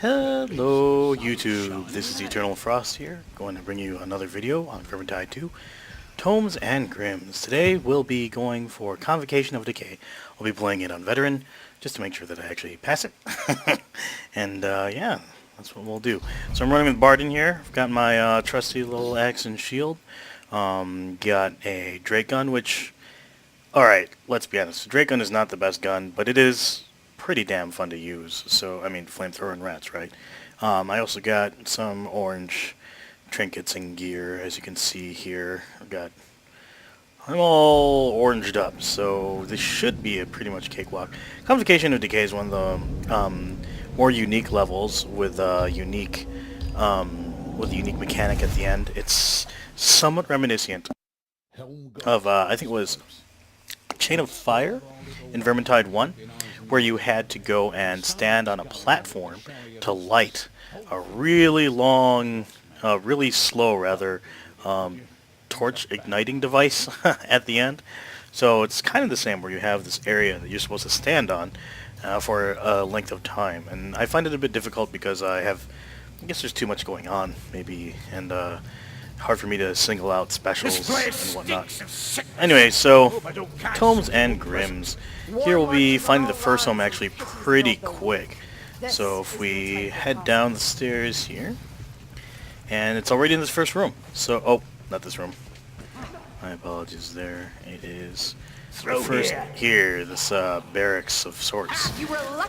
Hello YouTube, this is Eternal Frost here, going to bring you another video on Vermintide 2, Tomes and Grims. Today we'll be going for Convocation of Decay. I'll be playing it on Veteran, just to make sure that I actually pass it. And yeah, that's what we'll do. So I'm running with Bardin here. I've got my trusty little axe and shield. Got a Drakegun, which, alright, let's be honest, the Drakegun is not the best gun, but it is pretty damn fun to use. So, I mean, flamethrower and rats, right? I also got some orange trinkets and gear, as you can see here. I'm all oranged up, so this should be a pretty much cakewalk. Convocation of Decay is one of the more unique levels with a unique mechanic at the end. It's somewhat reminiscent of I think it was Chain of Fire in Vermintide 1, where you had to go and stand on a platform to light a really long, really slow rather, torch igniting device at the end. So it's kind of the same, where you have this area that you're supposed to stand on for a length of time. And I find it a bit difficult because I guess there's too much going on, maybe, and hard for me to single out specials and whatnot. Anyway, so Tomes and Grims. Here we'll be finding the first home actually pretty quick. So if we head down the stairs here, and it's already in this first room. So, oh, not this room. My apologies there. It is first here, this barracks of sorts.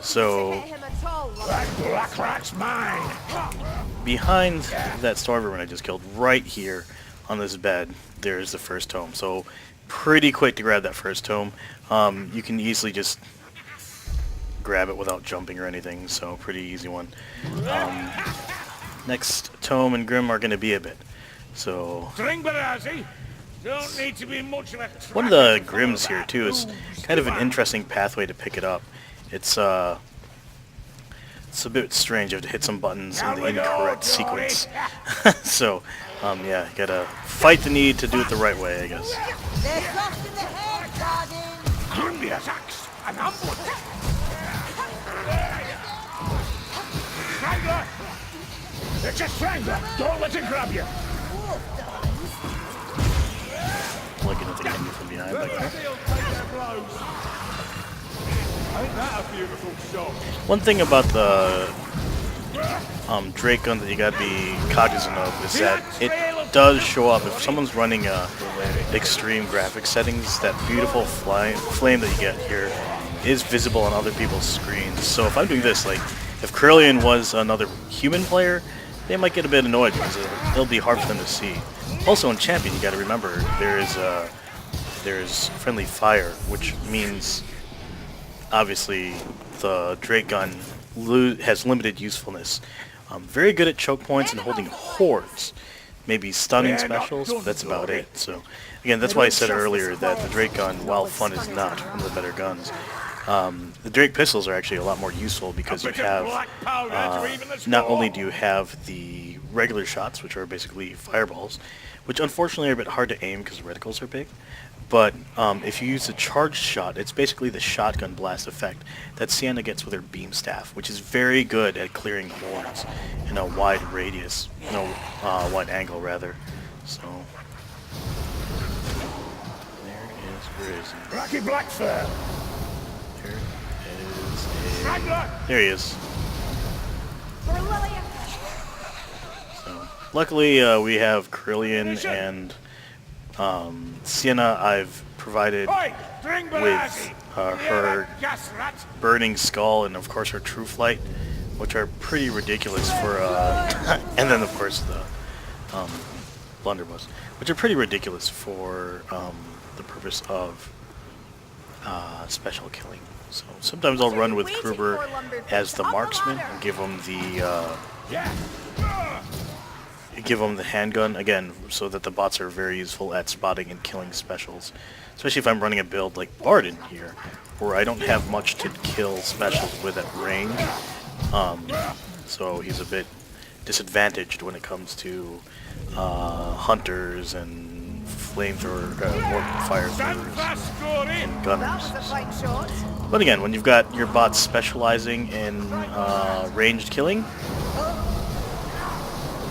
So behind that Stormvermin I just killed, right here on this bed, there's the first tome. So pretty quick to grab that first tome. You can easily just grab it without jumping or anything, so pretty easy one. Next tome and Grim are going to be a bit. So don't need to be much of a one of the Grims here too is kind of an interesting pathway to pick it up. It's a bit strange. You have to hit some buttons in the incorrect sequence. So yeah, you gotta fight the need to do it the right way, I guess. Strangler! It's a strangler! Don't let it grab you! Looking at the enemy from behind like that. One thing about the Drakegun that you gotta be cognizant of is that it does show up if someone's running extreme graphic settings. That beautiful flame that you get here is visible on other people's screens. So if I'm doing this, like if Carillion was another human player, they might get a bit annoyed because it'll be hard for them to see. Also in Champion, you got to remember there's friendly fire, which means obviously the Drakegun has limited usefulness. Very good at choke points and holding hordes, maybe stunning specials, but that's about it. So again, that's why I said earlier that the Drakegun, while fun, is not one of the better guns. The Drake pistols are actually a lot more useful because you have, not only do you have the regular shots, which are basically fireballs, which unfortunately are a bit hard to aim because the reticles are big, but if you use a charged shot, it's basically the shotgun blast effect that Sienna gets with her beam staff, which is very good at clearing hordes in a wide radius, wide angle rather. So there is Grizz. Blacky Blackfur! There he is. So, luckily, we have Carillion and Sienna. I've provided with her burning skull and, of course, her true flight, which are pretty ridiculous for. And then, of course, the blunderbuss, which are pretty ridiculous for the purpose of special killing. So sometimes I'll run with Kruber as the marksman and give him the handgun again, so that the bots are very useful at spotting and killing specials. Especially if I'm running a build like Bardin here, where I don't have much to kill specials with at range. So he's a bit disadvantaged when it comes to hunters and flamethrower, fire throwers, and gunners. But again, when you've got your bots specializing in ranged killing, it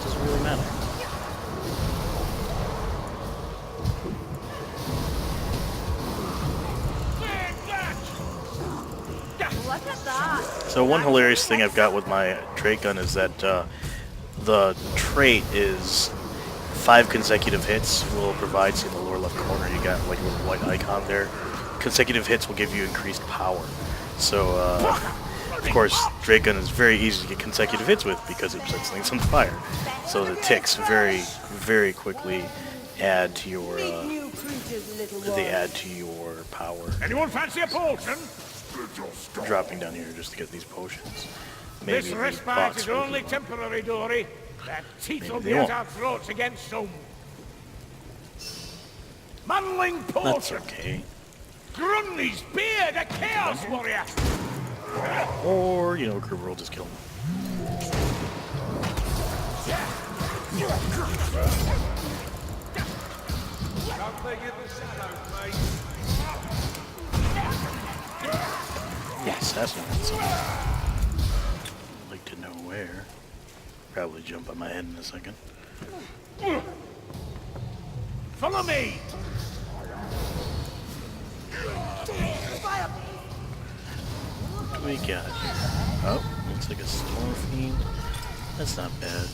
doesn't really matter. Look at that. So one hilarious thing I've got with my Drakegun is that the trait is 5 consecutive hits will provide, see in the lower left corner, you got like a little white icon there. Consecutive hits will give you increased power. So, of course, Drakegun is very easy to get consecutive hits with because it sets things on fire. So the ticks very, very quickly add to your, they add to your power. Anyone fancy a potion? Dropping down here just to get these potions. Maybe This the respite bots is will only do. temporary, Dory. That teeth will Maybe be they at won't. our throats against Tome. Manling That's potion. okay. Grundy's beard, a chaos warrior. Or, you know, Kruber will just kill him. Yeah, assassinates. I'd like to know where. Probably jump on my head in a second. Follow me. What do we got here? Oh, looks like a Storm Fiend. That's not bad.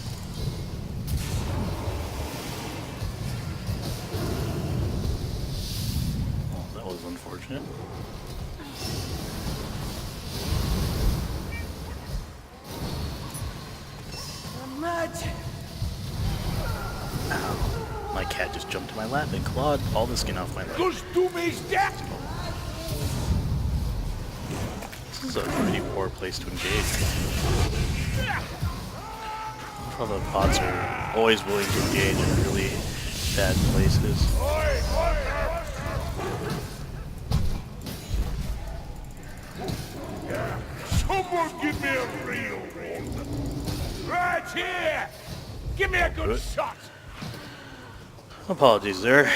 Oh, that was unfortunate. Ow. My cat just jumped to my lap and clawed all the skin off my leg. Goes Doomy's death. This is a pretty poor place to engage. All the bots are always willing to engage in really bad places. Someone give me a real one. Right here. Give me a good shot. Apologies there.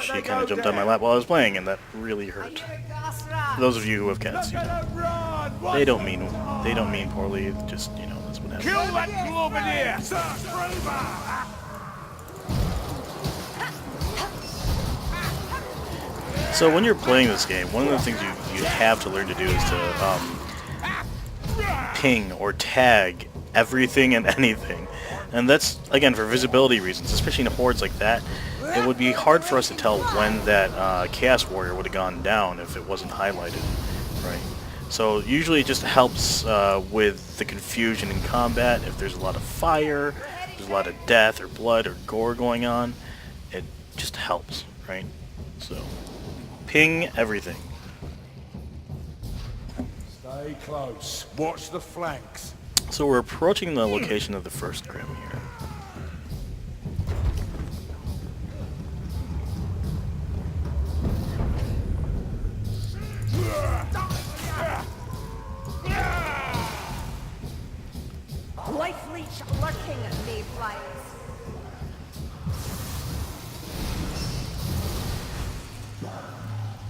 She kind of jumped on my lap while I was playing, and that really hurt. For those of you who have cats, you know, they don't mean poorly. Just, you know, that's what happens. Kill that Globadier. So when you're playing this game, one of the things you have to learn to do is to ping or tag everything and anything. And that's, again, for visibility reasons, especially in hordes like that. It would be hard for us to tell when that Chaos Warrior would have gone down if it wasn't highlighted, right? So usually it just helps with the confusion in combat. If there's a lot of fire, there's a lot of death or blood or gore going on, it just helps, right? So, ping everything. Stay close. Watch the flanks. So we're approaching the location of the first Grim here. Life leech lurking at Mayflies.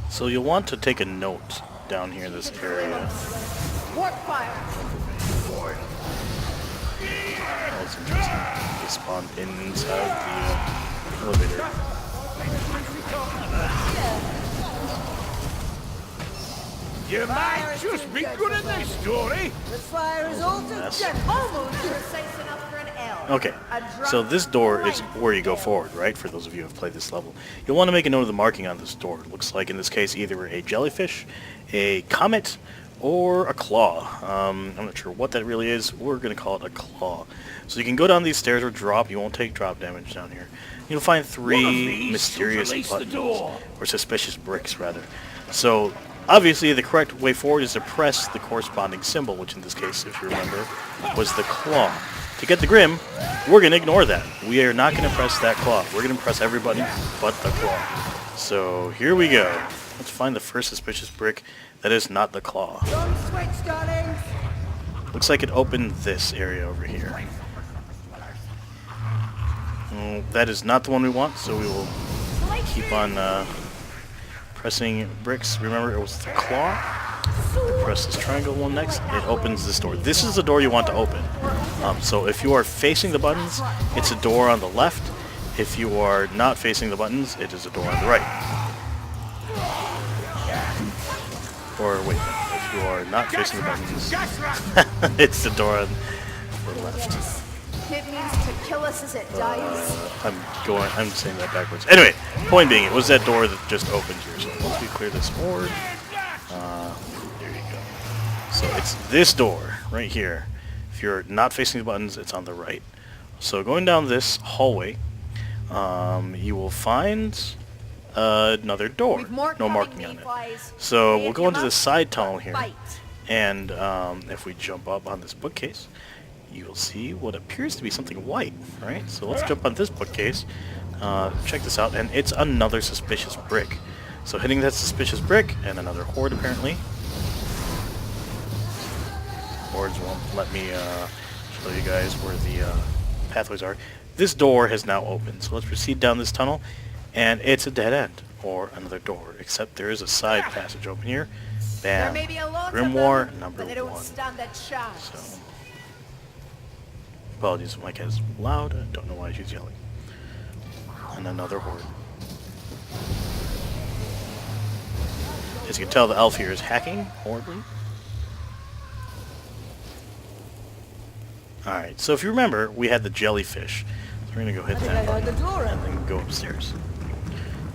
So you'll want to take a note down here in this area. Warp fire. That's interesting. They spawned inside the elevator. You might just be good at this story. The fire is altered Mess. almost precise enough for an L. Okay, so this door is where you go forward, right? For those of you who have played this level. You'll want to make a note of the marking on this door. It looks like, in this case, either a jellyfish, a comet, or a claw. I'm not sure what that really is. We're going to call it a claw. So you can go down these stairs or drop. You won't take drop damage down here. You'll find One of 3 these mysterious should release the buttons, door. or suspicious bricks, rather. So, obviously, the correct way forward is to press the corresponding symbol, which in this case, if you remember, was the claw. To get the Grim, we're going to ignore that. We are not going to press that claw. We're going to press everybody but the claw. So, here we go. Let's find the first suspicious brick that is not the claw. Don't switch, darlings. Looks like it opened this area over here. That is not the one we want, so we will keep on pressing bricks. Remember, it was the claw. Press this triangle one next. It opens this door. This is the door you want to open. So if you are facing the buttons, it's a door on the left. If you are not facing the buttons, it is a door on the right. Or wait, if you are not facing the buttons, it's the door on the left. It means to kill us as it dies. I'm saying that backwards. Anyway, point being, it was that door that just opened here. So once we clear this horde, there you go. So it's this door right here. If you're not facing the buttons, it's on the right. So going down this hallway, you will find another door. No marking on it. So we'll go into the side tunnel here, and if we jump up on this bookcase, you will see what appears to be something white. Alright, so let's jump on this bookcase. Check this out, and it's another suspicious brick. So hitting that suspicious brick, and another horde apparently. Hordes won't let me show you guys where the pathways are. This door has now opened, so let's proceed down this tunnel, and it's a dead end, or another door, except there is a side passage open here. Bam. There may be a lot Grimoire of them, number but they don't 1. stand a chance. So, apologies if my cat is loud, I don't know why she's yelling. And another horde. As you can tell, the elf here is hacking horribly. Alright, so if you remember, we had the jellyfish. So we're going to go hit that button and then go upstairs.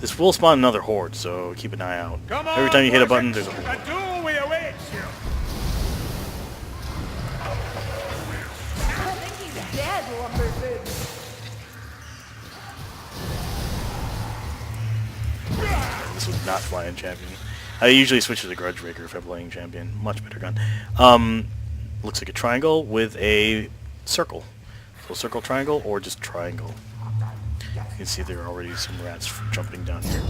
This will spawn another horde, so keep an eye out. Every time you hit a button, there's a horde. A duel we await you. I think he's dead, Lumberfoot. This would not fly in champion. I usually switch to the Grudgebreaker if I'm playing champion. Much better gun. Looks like a triangle with a circle. So circle, triangle, or just triangle. You can see there are already some rats jumping down here.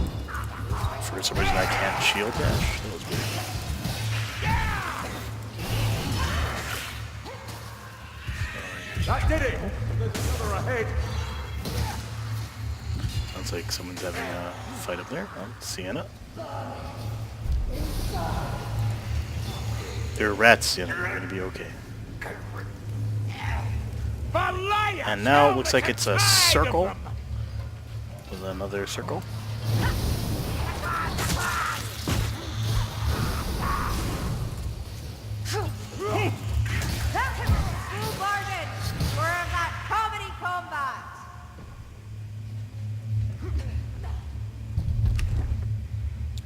For some reason I can't shield dash. That was weird. That did it. There's another ahead. Sounds like someone's having a fight up there. Oh, Sienna. There are rats, Sienna. You're going to be okay. And now it looks like it's a circle. With another circle. Bardin, we're in that comedy combat.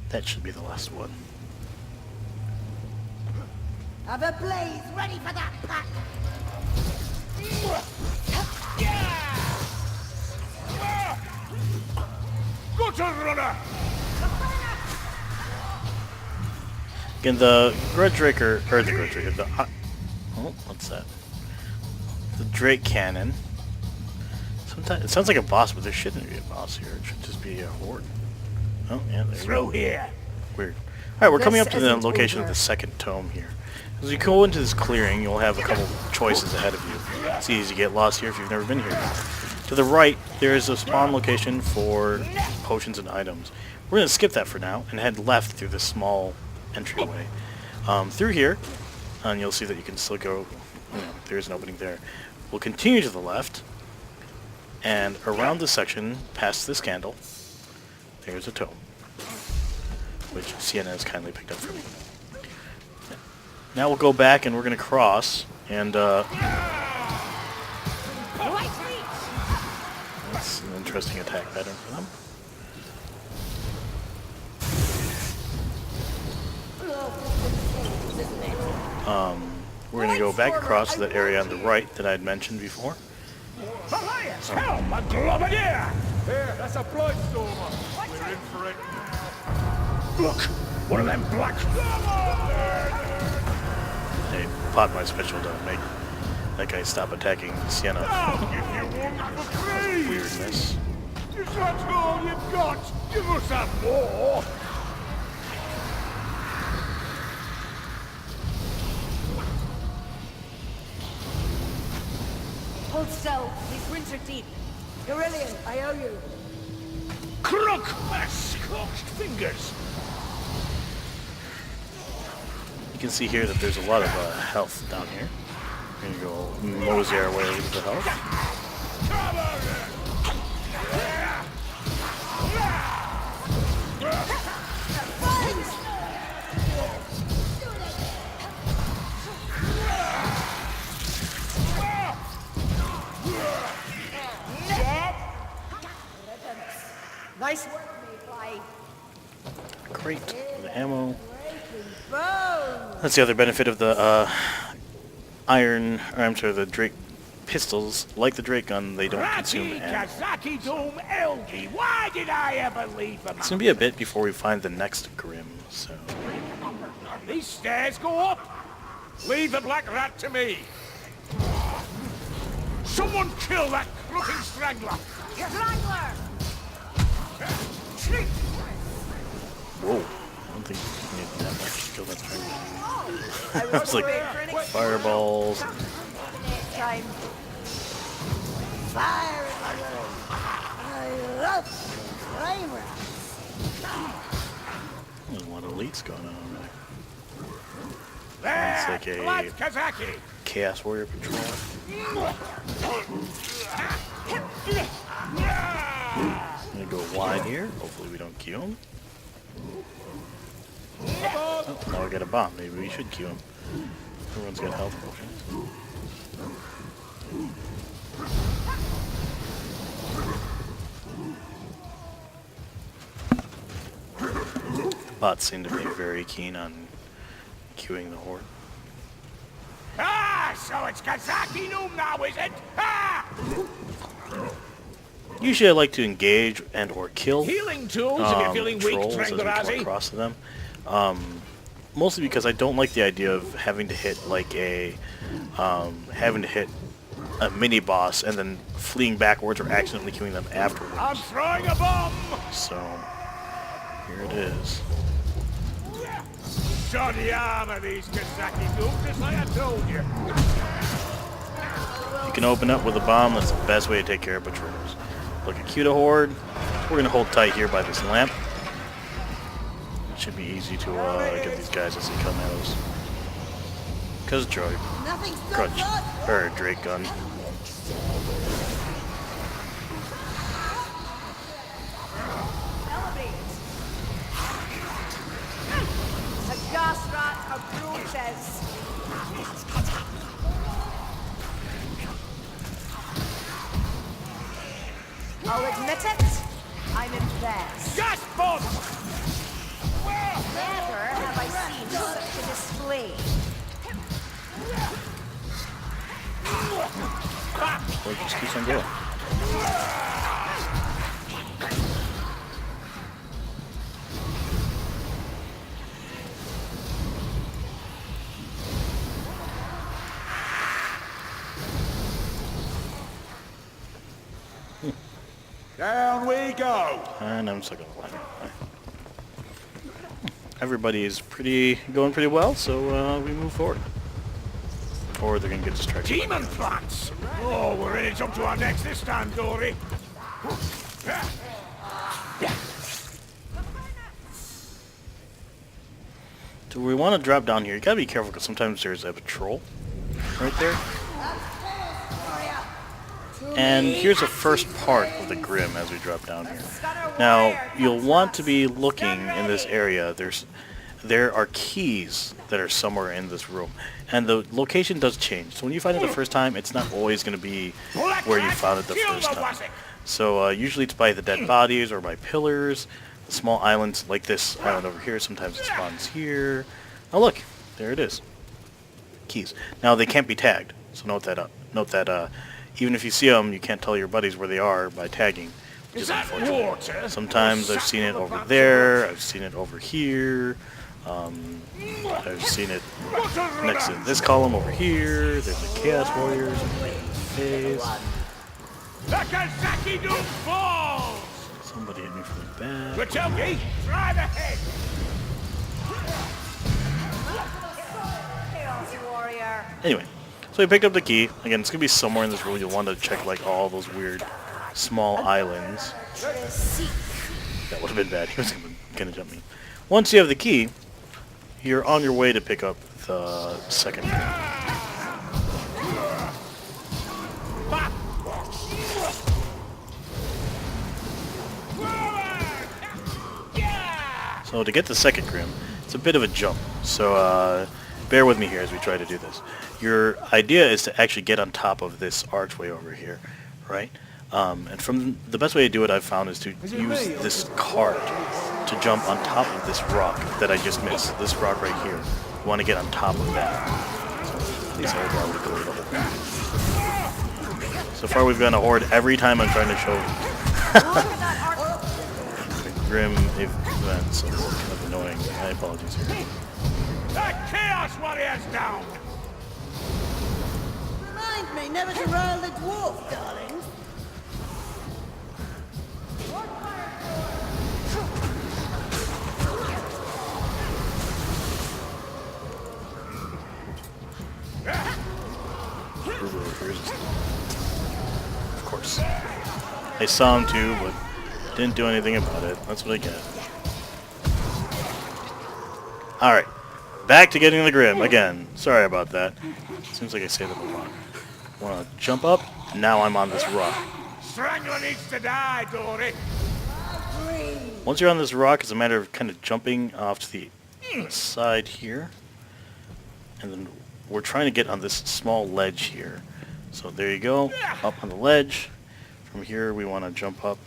That should be the last one. Have a blaze ready for that pack. Gutter runner. Again, the Grudgebreaker, or the Grudgebreaker, the oh, what's that? The Drake Cannon. Sometimes it sounds like a boss, but there shouldn't be a boss here. It should just be a horde. Oh, yeah, there you go. Here. Weird. Alright, we're coming This up to the isn't location of over. the second tome here. As you go into this clearing, you'll have a couple choices ahead of you. It's easy to get lost here if you've never been here. To the right, there is a spawn location for potions and items. We're going to skip that for now and head left through this small entryway. Through here, and you'll see that you can still go, there's an opening there. We'll continue to the left, and around this section, past this candle, there's a tome, which Sienna has kindly picked up for me. Now we'll go back and we're going to cross, and that's an interesting attack pattern for them. We're going to go back across to that area on the right that I had mentioned before. Alliance, help! A globadier! Here, that's a blightstormer. We're in for it. Look! One of them black... Hey, pot my special to make that guy stop attacking Sienna. I'll give you one for free! Weirdness. Is that all you've got? Give us some more! Hold still. These rooms are deep. Aurelian, I owe you. Crook! My scorched fingers! You can see here that there's a lot of health down here. We're gonna go mosey our way to the health. Nice work, Mayfly. Great. The ammo. Boom! That's the other benefit of the the Drake pistols. Like the Drakegun, they don't consume ammo. Kazaki Dome Elgi. Why did I ever leave them? It's gonna be a bit before we find the next Grim, so... These stairs go up. Leave the black rat to me. Someone kill that crooked strangler. Strangler! Whoa. I don't think you need that much to kill that Strangler. I It's like fireballs. Time. Fire! I love flavor. There's a lot of elites going on over there. There. It's like a Blood Kazaki. Chaos Warrior patrol. I'm gonna go wide here. Hopefully we don't queue him. Oh, now we got a bomb. Maybe we should queue him. Everyone's got health potions. Bots seem to be very keen on queuing the horde. Ah, so it's Kazaki Noom now, is it? Ah! Usually I like to engage and or kill Healing tools if you're feeling weak, trolls as we come Trangarazi. across to them. Mostly because I don't like the idea of having to hit like a mini boss and then fleeing backwards or accidentally killing them afterwards. I'm throwing a bomb! So here it is. Shoddy armor these Kazaki Noom, just like I told you. You can open up with a bomb. That's the best way to take care of patrols. Look at Cuda Horde. We're gonna hold tight here by this lamp. It should be easy to get these guys as they come at us. Cause Nothing's so Crutch good. or Drakegun. The gas rat approaches. I'll admit it, I'm impressed. Gas bomb! Never have I seen such a display. Or it just keeps on going. Down we go! And I'm stuck on the ladder. Everybody is going pretty well, so we move forward. Or they're gonna get distracted. Demon plants! Oh, we're ready to jump to our necks this time, Dory. Do we want to drop down here? You gotta be careful because sometimes there's a patrol right there. And here's the first part of the Grim as we drop down here. Now, you'll want to be looking in this area. There are keys that are somewhere in this room. And the location does change. So when you find it the first time, it's not always going to be where you found it the first time. So usually it's by the dead bodies or by pillars, small islands like this island over here. Sometimes it spawns here. Oh look, there it is. Keys. Now they can't be tagged, so note that. Even if you see them, you can't tell your buddies where they are by tagging, which is unfortunate. Sometimes I've seen it over there. I've seen it over here. I've seen it next to this column over here. There's a Chaos Warrior. Kazaki Noom falls! Somebody hit me from the back. Rachel-gi, drive ahead! Chaos Warrior. Anyway, so we picked up the key. Again, it's going to be somewhere in this room. You'll want to check like all those weird small islands. That would have been bad. He was going to jump me. Once you have the key, you're on your way to pick up the second grim. So to get the second grim, it's a bit of a jump. So bear with me here as we try to do this. Your idea is to actually get on top of this archway over here, right? And from the best way to do it I've found is to use this cart to jump on top of this rock that I just missed. This rock right here. You want to get on top of that. So at least I would go the whole thing. So far we've gotten a horde every time I'm trying to show grim events, so this is kind of annoying. My apologies here. That Chaos Warrior's down! Remind me never to rile the dwarf, darling. Of course. I saw him too, but didn't do anything about it. That's what I get. Alright. Back to getting the grim again. Sorry about that. Seems like I say that a lot. Wanna jump up? Now I'm on this rock. Strangler needs to die, Dory! Once you're on this rock, it's a matter of kind of jumping off to the side here. And then we're trying to get on this small ledge here. So there you go, up on the ledge. From here we want to jump up.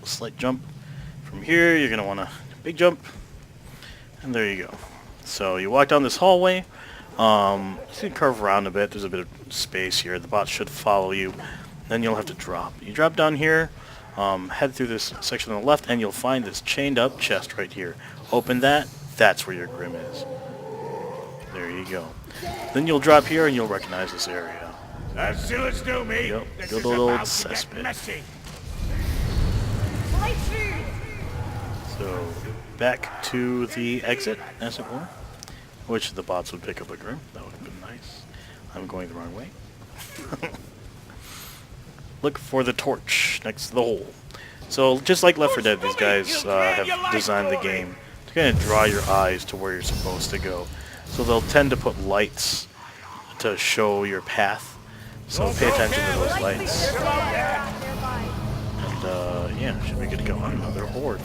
A slight jump. From here you're going to want a big jump. And there you go. So you walk down this hallway. You can curve around a bit. There's a bit of space here. The bots should follow you. Then you'll have to drop. You drop down here. Head through this section on the left and you'll find this chained up chest right here. Open that. That's where your grim is. There you go. Then you'll drop here and you'll recognize this area. As zealots do me, Yep, this good is old about to get cesspit. messy. So back to the exit, as it were. I wish the bots would pick up a grim. That would have been nice. I'm going the wrong way. Look for the torch next to the hole. So just like Left 4 Dead, these guys have designed the game to kind of draw your eyes to where you're supposed to go. So they'll tend to put lights to show your path. So pay attention to those lights. And yeah, should be good to go on another horde.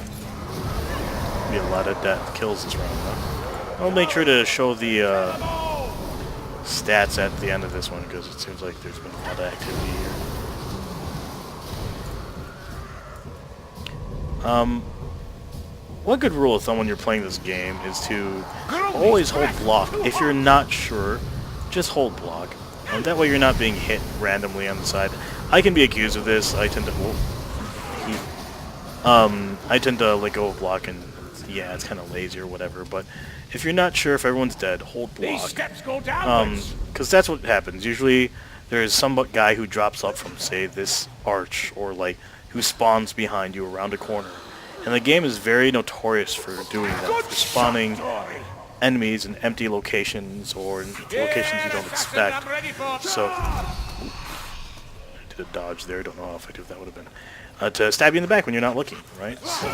Be a lot of death kills this round, though. I'll make sure to show the stats at the end of this one because it seems like there's been a lot of activity here. One good rule of thumb when you're playing this game is to always hold block. If you're not sure, just hold block. And that way you're not being hit randomly on the side. I can be accused of this. I tend to let go of block and yeah, it's kind of lazy or whatever. But if you're not sure if everyone's dead, hold block. These steps go downwards. Because that's what happens. Usually there's some guy who drops up from, say, this arch or like who spawns behind you around a corner. And the game is very notorious for doing that, for spawning enemies in empty locations or in locations you don't expect. So, I did a dodge there, don't know how effective that would have been. To stab you in the back when you're not looking, right? So,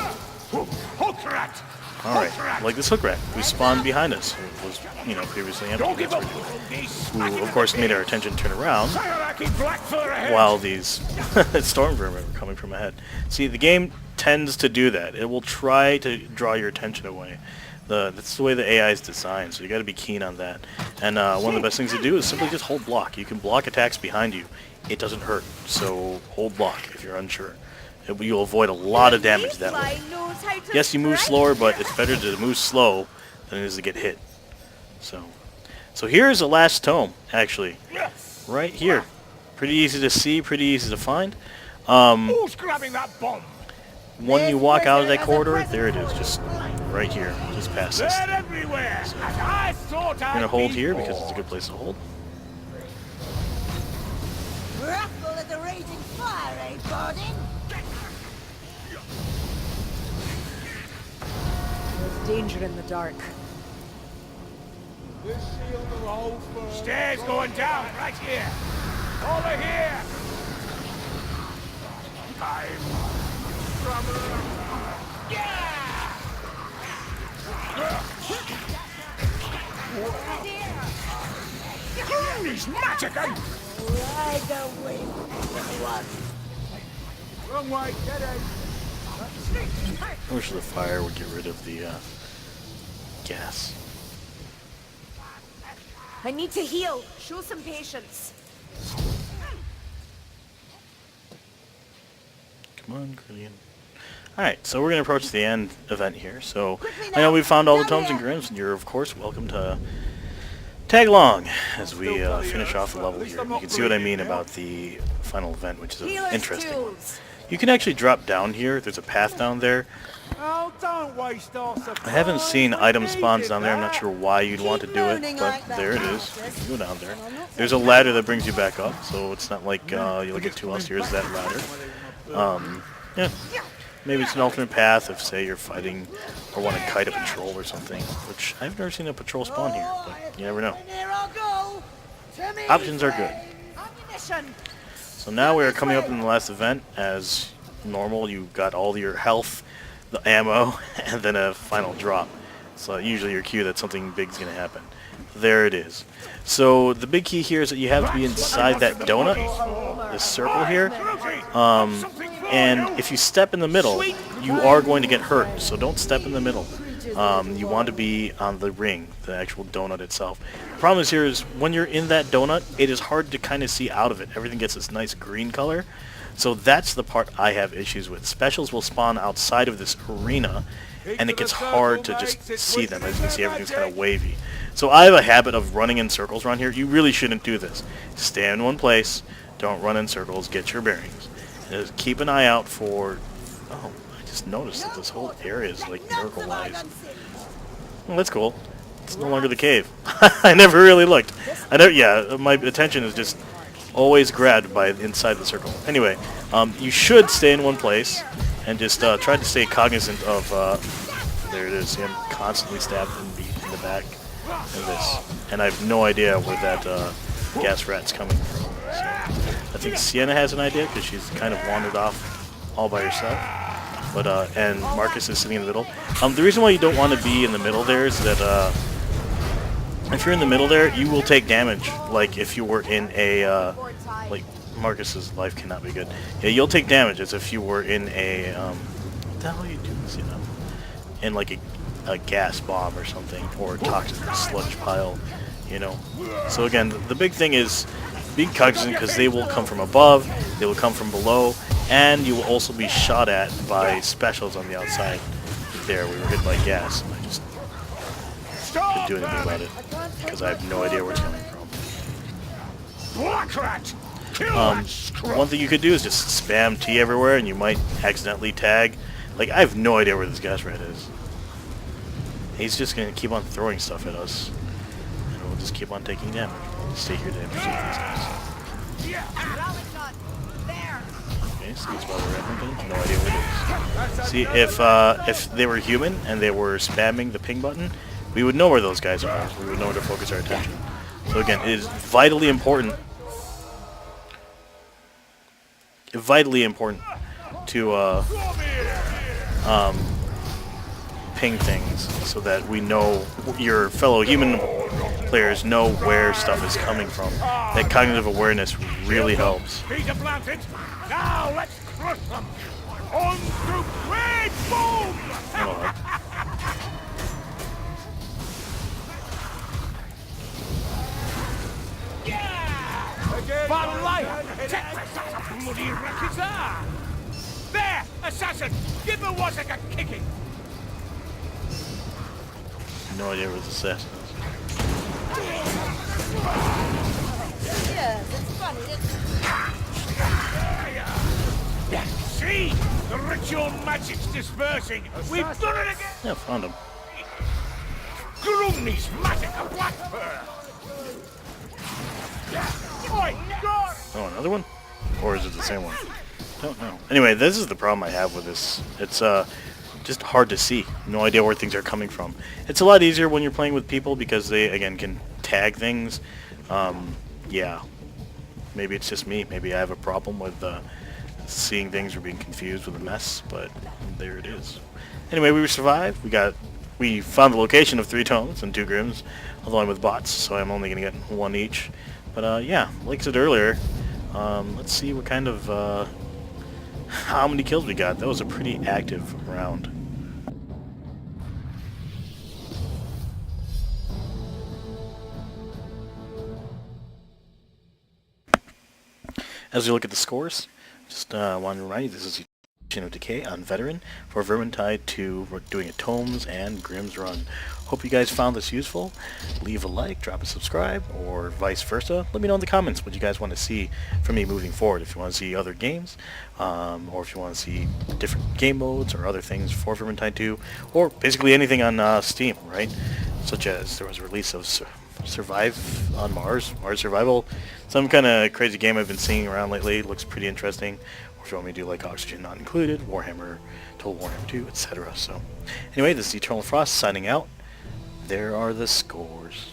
alright, like this hook rat who spawned behind us, who was, previously empty. Who, of course, made our attention turn around while these Stormvermin were coming from ahead. See, the game tends to do that. It will try to draw your attention away. That's the way the AI is designed, so you got to be keen on that. And one of the best things to do is simply just hold block. You can block attacks behind you. It doesn't hurt, so hold block if you're unsure. You'll avoid a lot of damage that way. Yes, you move slower, but it's better to move slow than it is to get hit. So here's the last tome, actually. Right here. Pretty easy to see, pretty easy to find. Who's grabbing that bomb? When you walk out of that corridor, there it is, just right here, just past this. They're everywhere. So, I thought I'm gonna hold here because it's a good place to hold. Grapple at the raging fire, eh, Bardin? There's danger in the dark. Stairs going down right here. Over here. He's magic, eh? I don't win. Wrong way, dead end. I wish the fire would get rid of the gas. I need to heal. Show some patience. Come on, Grillian. Alright, so we're going to approach the end event here. So, I know we've found all the tomes and grims, and you're, of course, welcome to tag along as we finish off the level here. You can see what I mean about the final event, which is an interesting one. You can actually drop down here. There's a path down there. Oh, don't waste our supply. I haven't seen item spawns down there. I'm not sure why you'd want to do it, but there it is. You can go down there. There's a ladder that brings you back up, so it's not like you'll get too lost. Here's that ladder. Yeah. Maybe it's an alternate path if, say, you're fighting or want to kite a patrol or something, which I've never seen a patrol spawn here, but you never know. Options are good. Ammunition. So now we are coming up in the last event. As normal, you've got all your health, the ammo, and then a final drop. So usually your cue that something big's going to happen. There it is. So the big key here is that you have to be inside that donut, this circle here. And if you step in the middle, you are going to get hurt. So don't step in the middle. You want to be on the ring, the actual donut itself. The problem is here is when you're in that donut, it is hard to kind of see out of it. Everything gets this nice green color. So that's the part I have issues with. Specials will spawn outside of this arena, and it gets hard to just see them. As you can see, everything's kind of wavy. So I have a habit of running in circles around here. You really shouldn't do this. Stay in one place. Don't run in circles. Get your bearings. Just keep an eye out for... Oh, I just noticed that this whole area is like miracle-wise. Well, that's cool. It's no longer the cave. I never really looked. Yeah, my attention is just always grabbed by inside the circle. Anyway, you should stay in one place and just try to stay cognizant of... there it is. See, I'm constantly stabbed and beat in the back of this. And I have no idea where that gas rat's coming from. So I think Sienna has an idea because she's kind of wandered off all by herself. But and Marcus is sitting in the middle. The reason why you don't want to be in the middle there is that if you're in the middle there, you will take damage. Like if you were in a like Marcus's life cannot be good. Yeah, you'll take damage as if you were in a what the hell are you doing, Sienna? In like a gas bomb or something, or a toxic sludge pile, you know. So again, the big thing is being cognizant because they will come from above, they will come from below, and you will also be shot at by specials on the outside. There, we were hit by gas. I just couldn't do anything about it because I have no idea where it's coming from. One thing you could do is just spam T everywhere, and you might accidentally tag. Like, I have no idea where this gas rat is. He's just going to keep on throwing stuff at us. And we'll just keep on taking damage. We'll just stay here to intercept these guys. Okay, so that's why we're at. No idea what it is. See, if they were human and they were spamming the ping button, we would know where those guys are. We would know where to focus our attention. So again, it is vitally important to ping things so that we know, your fellow human players know where stuff is coming from. That cognitive awareness really helps. Feet are planted. Now let's crush them. On through great boom. Bottom light! Check this muddy wreckage there! There! Assassin! Give the Wozzeck a kicking! No idea where the assassin is. Yeah, it's funny, isn't it? See? The ritual magic's dispersing! We've done it again! Yeah, found him. Grumney's magic of Blackfur! Oh, another one? Or is it the same one? Don't know. Anyway, this is the problem I have with this. It's just hard to see. No idea where things are coming from. It's a lot easier when you're playing with people because they, again, can tag things. Yeah. Maybe it's just me. Maybe I have a problem with seeing things or being confused with a mess, but there it is. Anyway, we survived. We got we found the location of 3 tomes and 2 grims, although I'm with bots, so I'm only going to get 1 each. But yeah, like I said earlier, let's see what kind of, how many kills we got. That was a pretty active round. As we look at the scores, just want to remind you, this is Convocation of Decay on Veteran for Vermintide 2. We're doing a Tomes and Grims run. Hope you guys found this useful. Leave a like, drop a subscribe, or vice versa. Let me know in the comments what you guys want to see from me moving forward. If you want to see other games, or if you want to see different game modes or other things for Vermintide 2, or basically anything on Steam, right? Such as there was a release of Survive on Mars, Mars Survival, some kind of crazy game I've been seeing around lately. Looks pretty interesting. Or if you want me to do like Oxygen Not Included, Warhammer, Total Warhammer 2, etc. So anyway, this is Eternal Frost signing out. There are the scores.